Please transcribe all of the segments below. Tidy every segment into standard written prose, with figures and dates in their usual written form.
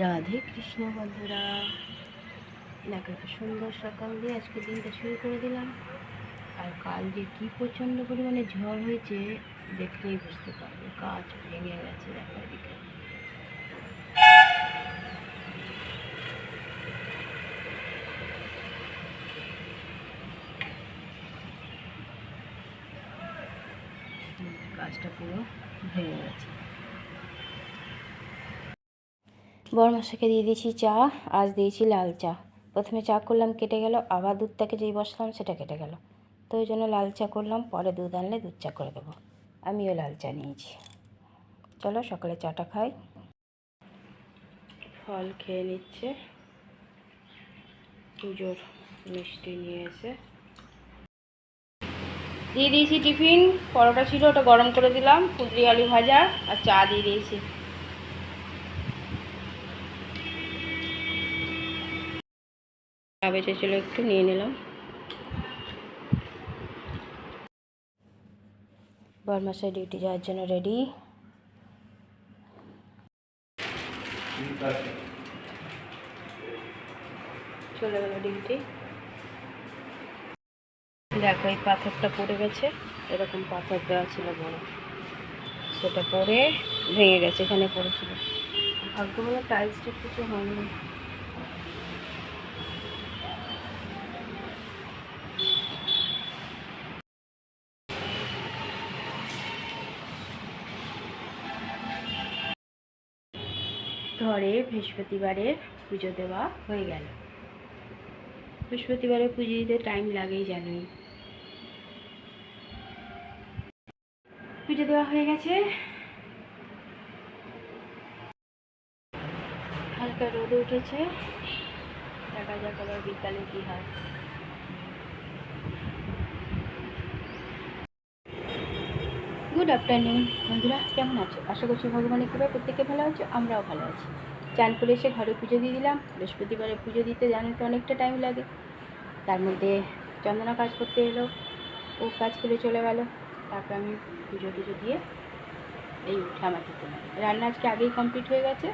রাধে কৃষ্ণ বন্ধুরা, দেখো একটা সুন্দর সকাল দিয়ে আজকে দিনটা শুরু করে দিলাম। আর কাল যে কী প্রচণ্ড পরিমাণে ঝড় হয়েছে দেখলেই বুঝতে পারবে, গাছ ভেঙে গেছে। দেখো এদিকে গাছটা পুরো ভেঙে গেছে। বড়মশাইকে দিয়ে দিয়েছি চা, আজ দিয়েছি লাল চা। প্রথমে চা করলাম, কেটে গেল, আবার দুধটাকে যেই বসলাম সেটা কেটে গেল, তো ওই জন্য লাল চা করলাম। পরে দুধ আনলে দুধ চা করে দেবো। আমিও লাল চা নিয়েছি। চলো সকালে চাটা খাই। ফল খেয়ে নিচ্ছে, পুজোর মিষ্টি নিয়ে এসে দিয়ে দিয়েছি। টিফিন পরোটা ছিল, ওটা গরম করে দিলাম, কুঁদরি আলু ভাজা আর চা দিয়ে দিয়েছি। চা বেঁচেছিল একটু নিয়ে নিলাম। বরমাসাই ডিউটি যাওয়ার জন্য রেডি। চলে গেল ডিউটি। দেখো এই পাথরটা পড়ে গেছে, এরকম পাথর দেওয়া ছিল বড়, সেটা পড়ে ভেঙে গেছে। এখানে পড়েছিল, ভাগ্য ভালো টাইলসটা কিছু হয়নি। ঘরে বৃহস্পতিবারে পুজো দেওয়া হয়ে গেল। বৃহস্পতিবারে পুজো দিতে টাইম লাগেই জানোই। পুজো দেওয়া হয়ে গেছে, হালকা রোদ উঠেছে। দেখা যাক আবার বিকালে কি হয়। গুড আফটারনুন বন্ধুরা, কেমন আছো? আশা করছি ভগবানের কৃপায় প্রত্যেকে ভালো আছো, আমরাও ভালো আছি। চান করে এসে ঘরে পুজো দিয়ে দিলাম। বৃহস্পতিবারে পুজো দিতে জানো তো অনেকটা টাইম লাগে। তার মধ্যে চন্দনা কাজ করতে এলো, ও কাজ করে চলে গেল। তারপর আমি পুজো টুজো দিয়ে এই উঠলাম এতক্ষণ। রান্না আজকে আগেই কমপ্লিট হয়ে গেছে,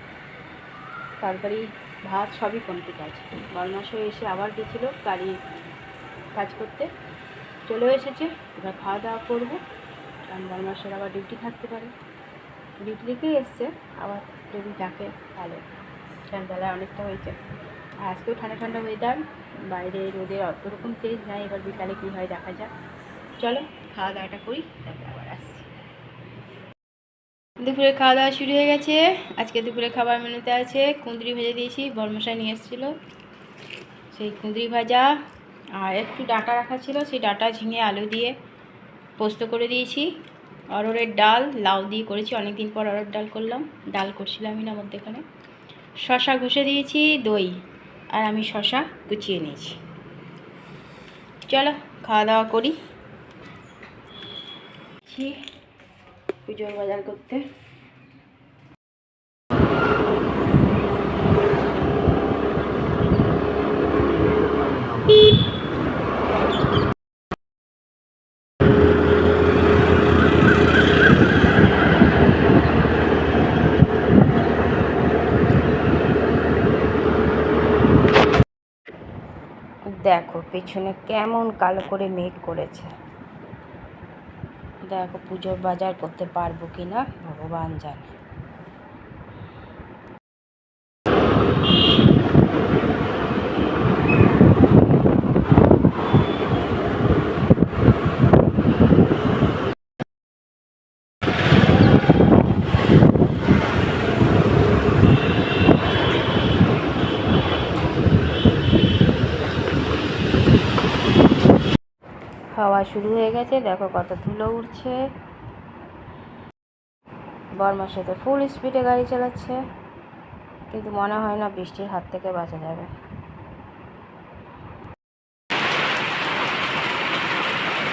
তরকারি ভাত সবই কমপ্লিট আছে। বরমাস এসে আবার গেছিলো গাড়ি কাজ করতে, চলেও এসেছে। এবার খাওয়া দাওয়া করবো, কারণ বরমাসের আবার ডিউটি থাকতে পারে। ডিউটি থেকেই এসছে, আবার যদি ডাকে তাহলে। কারণ বেলায় অনেকটা হয়েছে, আর আজকেও ঠান্ডা ঠান্ডা ওয়েদার, বাইরে রোদের অত রকম তেজ নাই। এবার বিকালে কী হয় দেখা যাক। চলো খাওয়া দাওয়াটা করি, তারপরে আবার আসছি। দুপুরে খাওয়া দাওয়া শুরু হয়ে গেছে। আজকে দুপুরে খাবার মেনুতে আছে কুঁদরি ভেজে দিয়েছি, বরমশাই নিয়ে এসেছিলো সেই কুঁদরি ভাজা। আর একটু ডাঁটা রাখা ছিল, সেই ডাঁটা ঝিঙে আলু দিয়ে পোস্ত করে দিয়েছি। অরহরের ডাল লাউ দিয়ে করেছি, অনেক দিন পর অরহর ডাল করলাম, ডাল করছিলামই না মধ্যেখানে। শশা ঘষে দিয়েছি, দই, আর আমি শশা কুচিয়ে নিয়েছি। চলো খাওয়া দাওয়া করি। পুজোর বাজার করতে দেখো পেছনে কেমন কালো করে মেঘ করেছে। দেখো পুজোর বাজার করতে পারবো কি না ভগবান জানে। হাওয়া শুরু হয়ে গেছে, দেখো কত ধুলো উঠছে। বরমার সাথে ফুল স্পিডে গাড়ি চালাচ্ছে, কিন্তু মনে হয় না বৃষ্টির হাত থেকে বাঁচা যাবে।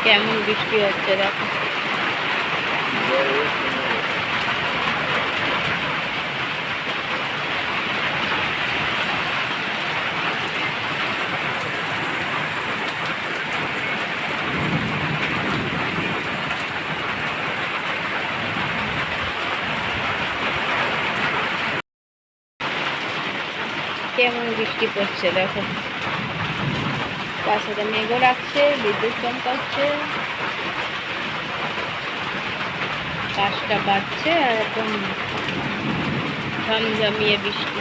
কেমন বৃষ্টি হচ্ছে দেখো। কেমন বৃষ্টি পড়ছে দেখো, তার সাথে মেঘও রাখছে, বিদ্যুৎ চমকাচ্ছে, কাজটা বাজছে আর একদম ঝমঝমিয়ে বৃষ্টি।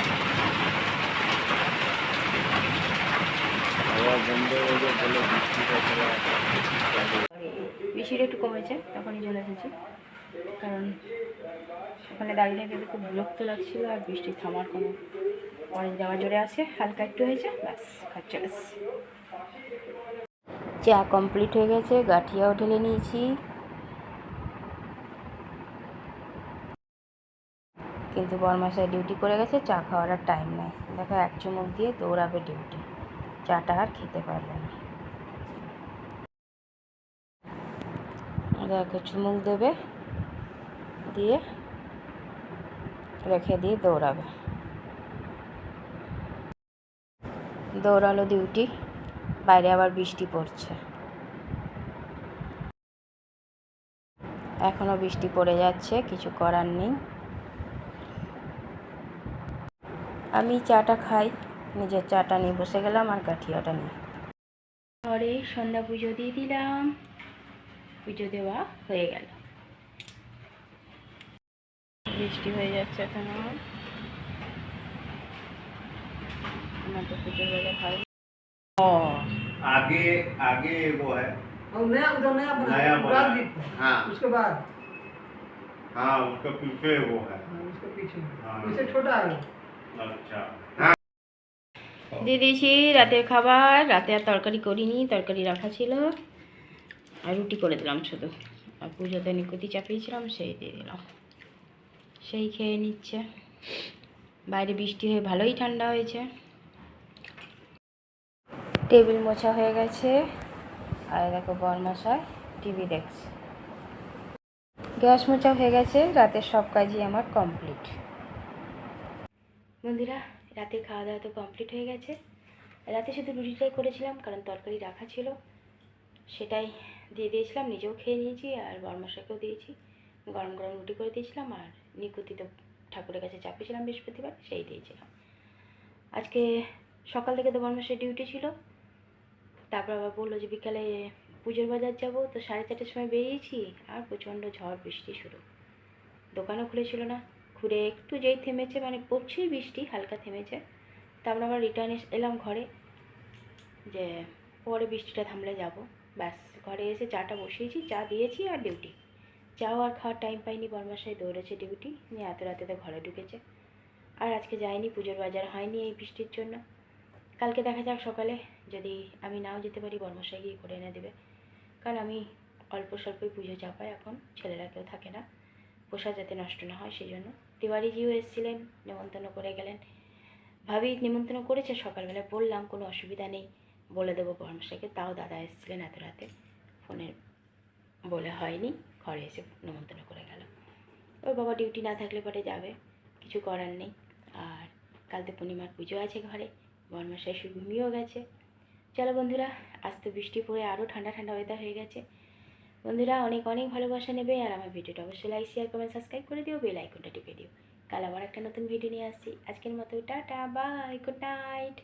বৃষ্টিটা একটু কমেছে, তখনই চলে এসেছি, কারণ ওখানে দাঁড়িয়ে থেকে খুব বিরক্ত লাগছিল আর বৃষ্টি থামার কোনো অনেক যাওয়া জোরে আছে, হালকা একটু হয়েছে, ব্যাস ঘর চলে এসেছি। চা কমপ্লিট হয়ে গেছে, গাঠিয়াও ঢেলে নিয়েছি, কিন্তু বরমাসায় ডিউটি করে গেছে, চা খাওয়ার আর টাইম নেই। দেখো এক চুমুক দিয়ে দৌড়াবে ডিউটি, চাটা আর খেতে পারবে না। দেখো চুমুক দেবে, দিয়ে রেখে দিয়ে দৌড়াবে। দৌড়ালো ডিউটি, বাইরে আবার বৃষ্টি পড়ছে, এখনও বৃষ্টি পড়ে যাচ্ছে, কিছু করার নেই। আমি চাটা খাই, নিজের চাটা নিয়ে বসে গেলাম আর গাঠিয়াটা নিয়ে। ঘরে সন্ধ্যা পুজো দিয়ে দিলাম, পুজো দেওয়া হয়ে গেল। বৃষ্টি হয়ে যাচ্ছে এখন, আমার তো পুজোর বেলা হয়। आगे आगे वो है और नया उधर नया बना नया बना है। हाँ उसके बाद हाँ उसका पीछे वो है। उसके पीछे हाँ। उससे छोटा है। अच्छा দিয়ে দিয়েছি রাতের খাবার, রাতে আর তরকারি করিনি, তরকারি রাখা ছিল, আর রুটি করে দিলাম শুধু, আর পুজোতে নিকুতি চাপিয়েছিলাম সেই দিয়ে দিলাম, সেই খেয়ে নিচ্ছে। বাইরে বৃষ্টি হয়ে ভালোই ঠান্ডা হয়েছে। টেবিল মোছা হয়ে গেছে, আর দেখো বরমাসায় টিভি দেখছে। গ্যাস মোছা হয়ে গেছে, রাতের সব কাজই আমার কমপ্লিট। বন্ধুরা রাতে খাওয়া দাওয়া তো কমপ্লিট হয়ে গেছে, রাতে শুধু রুটিটাই করেছিলাম কারণ তরকারি রাখা ছিল, সেটাই দিয়ে দিয়েছিলাম, নিজেও খেয়ে নিয়েছি আর বরমাসাকেও দিয়েছি। গরম গরম রুটি করে দিয়েছিলাম, আর নিকুতি তো ঠাকুরের কাছে চাপিয়েছিলাম বৃহস্পতিবার, সেই দিয়েছিলাম। আজকে সকাল থেকে তো বরমাসের ডিউটি ছিল, তারপর আবার বললো যে বিকালে পুজোর বাজার যাবো, তো 4:30টার সময় বেরিয়েছি আর প্রচণ্ড ঝড় বৃষ্টি শুরু। দোকানও খুলেছিল না, ঘুরে একটু যেই থেমেছে, মানে পড়ছেই বৃষ্টি, হালকা থেমেছে, তারপর আবার রিটার্ন এলাম ঘরে, যে পরে বৃষ্টিটা থামলে যাব। ব্যাস ঘরে এসে চাটা বসিয়েছি, চা দিয়েছি আর ডিউটি। চাও আর খাওয়ার টাইম পাইনি, বরমাসায় দৌড়েছে ডিউটি নিয়ে, এত রাতে তো ঘরে ঢুকেছে। আর আজকে যাইনি, পুজোর বাজার হয়নি এই বৃষ্টির জন্য। কালকে দেখা যাক সকালে, যদি আমি নাও যেতে পারি বরমাসায় গিয়ে করে এনে দেবে, কারণ আমি অল্প স্বল্পই পুজো চাপাই, এখন ছেলেরা কেউ থাকে না, পোশাক যাতে নষ্ট না হয় সেই জন্য। তিওয়ারিজিও এসেছিলেন, নেমন্তন্ন করে গেলেন, ভাবি নেমন্তন্ন করেছে, সকালবেলা বললাম কোনো অসুবিধা নেই, বলে দেবো বরমাসাকে, তাও দাদা এসেছিলেন এত রাতে, ফোনে বলে হয়নি, ঘরে এসে নেমন্তন্ন করে গেল। ওর বাবা ডিউটি না থাকলে পরে যাবে, কিছু করার নেই। আর কাল তো পূর্ণিমার পুজো আছে ঘরে, বরমাসায় ঘুমিয়েও গেছে। চলো বন্ধুরা, আজ তো বৃষ্টি পড়ে আরও ঠান্ডা ঠান্ডা ওয়েদার হয়ে গেছে। বন্ধুরা অনেক অনেক ভালোবাসা নেবে, আর আমার ভিডিওটা অবশ্যই লাইক শেয়ার কমেন্ট সাবস্ক্রাইব করে দিও, বেল আইকনটা টিপে দিও। কাল আবার একটা নতুন ভিডিও নিয়ে আসছি। আজকের মতো টাটা, বাই, গুড নাইট।